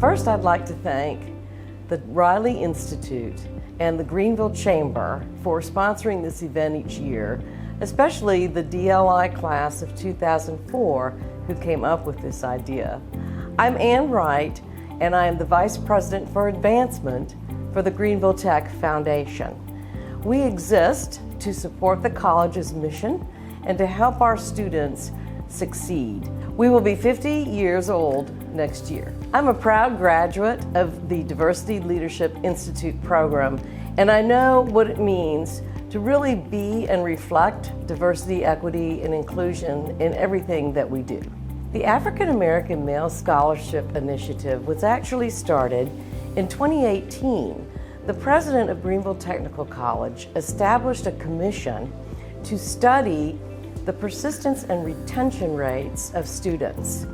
First, I'd like to thank the Riley Institute and the Greenville Chamber for sponsoring this event each year, especially the DLI class of 2004 who came up with this idea. I'm Ann Wright, and I am the Vice President for Advancement for the Greenville Tech Foundation. We exist to support the college's mission and to help our students succeed. We will be 50 years old next year. I'm a proud graduate of the Diversity Leadership Institute program, and I know what it means to really be and reflect diversity, equity, and inclusion in everything that we do. The African American Male Scholarship Initiative was actually started in 2018. The president of Greenville Technical College established a commission to study the persistence and retention rates of students.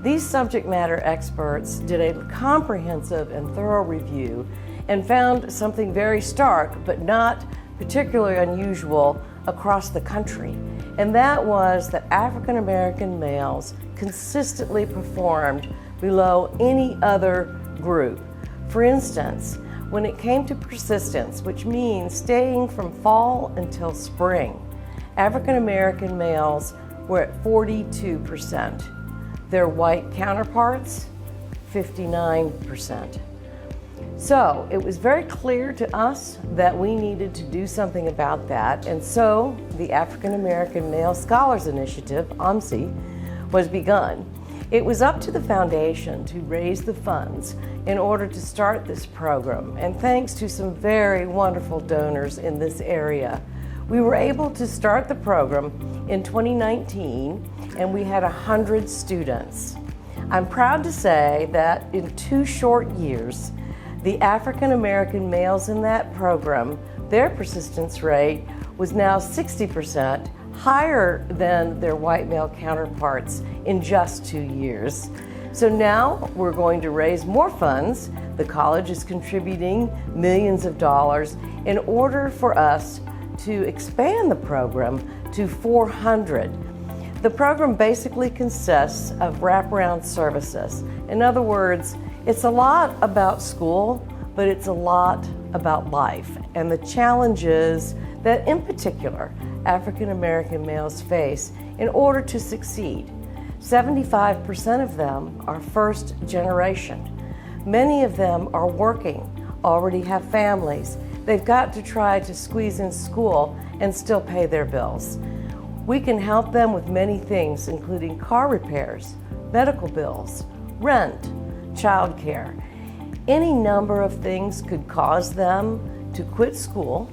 These subject matter experts did a comprehensive and thorough review and found something very stark but not particularly unusual across the country. And that was that African American males consistently performed below any other group. For instance, when it came to persistence, which means staying from fall until spring, African American males were at 42%. Their white counterparts, 59%. So it was very clear to us that we needed to do something about that, and so the African American Male Scholars Initiative, AMSI, was begun. It was up to the foundation to raise the funds in order to start this program, and thanks to some very wonderful donors in this area, we were able to start the program in 2019, and we had 100 students. I'm proud to say that in 2 short years, the African American males in that program, their persistence rate was now 60%, higher than their white male counterparts in just 2 years. So now we're going to raise more funds. The college is contributing millions of dollars in order for us to expand the program to 400. The program basically consists of wraparound services. In other words, it's a lot about school, but it's a lot about life and the challenges that, in particular, African American males face in order to succeed. 75% of them are first generation. Many of them are working, already have families. They've got to try to squeeze in school and still pay their bills. We can help them with many things, including car repairs, medical bills, rent, childcare. Any number of things could cause them to quit school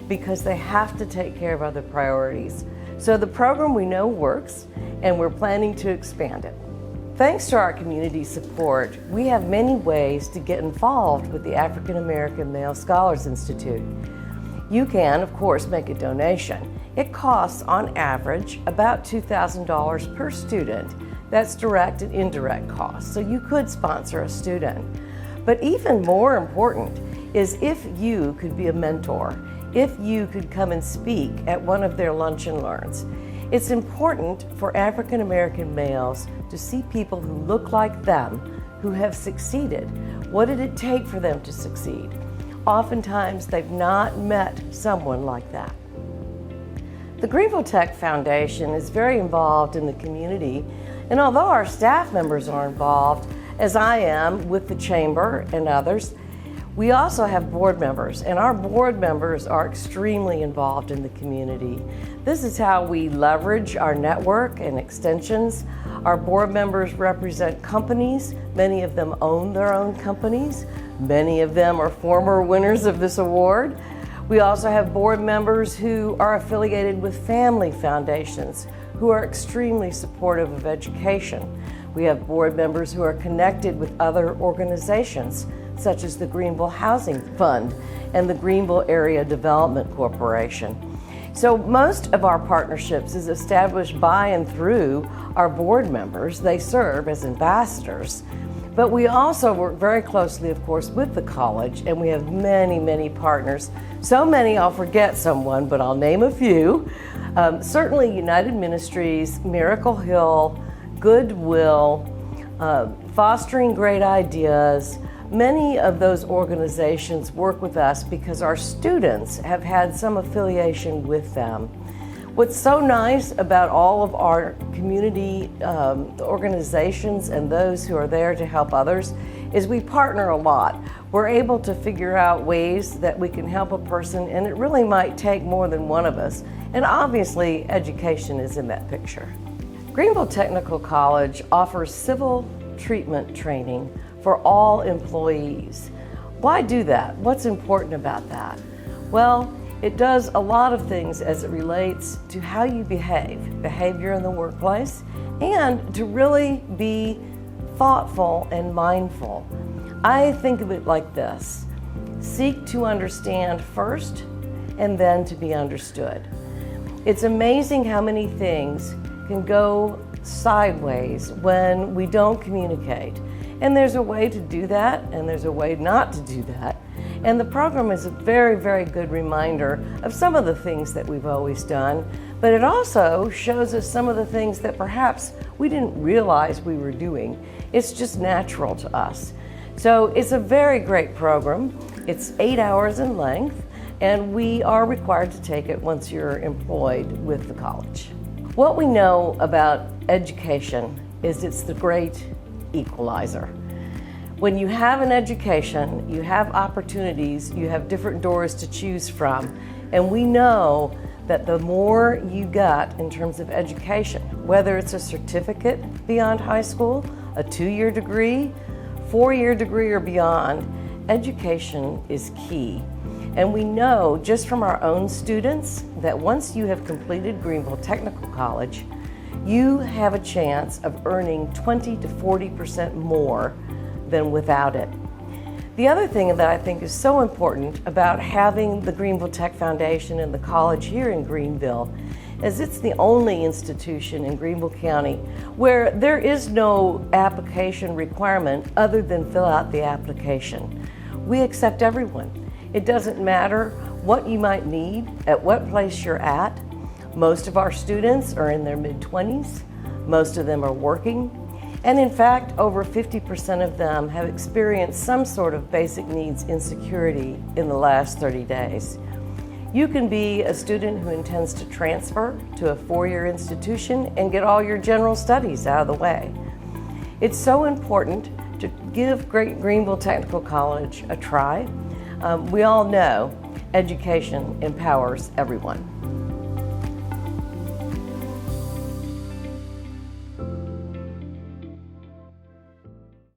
because they have to take care of other priorities. So the program we know works, and we're planning to expand it. Thanks to our community support, we have many ways to get involved with the African American Male Scholars Institute. You can, of course, make a donation. It costs, on average, about $2,000 per student. That's direct and indirect costs, so you could sponsor a student. But even more important is if you could be a mentor, if you could come and speak at one of their lunch and learns. It's important for African American males to see people who look like them, who have succeeded. What did it take for them to succeed? Oftentimes, they've not met someone like that. The Greenville Tech Foundation is very involved in the community, and although our staff members are involved, as I am with the Chamber and others, we also have board members, and our board members are extremely involved in the community. This is how we leverage our network and extensions. Our board members represent companies. Many of them own their own companies. Many of them are former winners of this award. We also have board members who are affiliated with family foundations who are extremely supportive of education. We have board members who are connected with other organizations, such as the Greenville Housing Fund and the Greenville Area Development Corporation. So most of our partnerships is established by and through our board members. They serve as ambassadors. But we also work very closely, of course, with the college, and we have many, many partners. So many I'll forget someone, but I'll name a few. Certainly United Ministries, Miracle Hill, Goodwill, Fostering Great Ideas, many of those organizations work with us because our students have had some affiliation with them. What's so nice about all of our community organizations and those who are there to help others is we partner a lot. We're able to figure out ways that we can help a person, and it really might take more than one of us. And obviously, education is in that picture. Greenville Technical College offers civil treatment training for all employees. Why do that? What's important about that? Well, it does a lot of things as it relates to how you behavior in the workplace, and to really be thoughtful and mindful. I think of it like this: seek to understand first, and then to be understood. It's amazing how many things can go sideways when we don't communicate. And there's a way to do that, and there's a way not to do that. And the program is a very, very good reminder of some of the things that we've always done, but it also shows us some of the things that perhaps we didn't realize we were doing. It's just natural to us. So it's a very great program. It's 8 hours in length, and we are required to take it once you're employed with the college. What we know about education is it's the great equalizer. When you have an education, you have opportunities, you have different doors to choose from, and we know that the more you got in terms of education, whether it's a certificate beyond high school, a 2-year degree, 4-year degree or beyond, education is key. And we know just from our own students that once you have completed Greenville Technical College, you have a chance of earning 20 to 40% more than without it. The other thing that I think is so important about having the Greenville Tech Foundation and the college here in Greenville is it's the only institution in Greenville County where there is no application requirement other than fill out the application. We accept everyone. It doesn't matter what you might need, at what place you're at. Most of our students are in their mid-20s. Most of them are working. And in fact, over 50% of them have experienced some sort of basic needs insecurity in the last 30 days. You can be a student who intends to transfer to a 4-year institution and get all your general studies out of the way. It's so important to give Greenville Technical College a try. We all know education empowers everyone.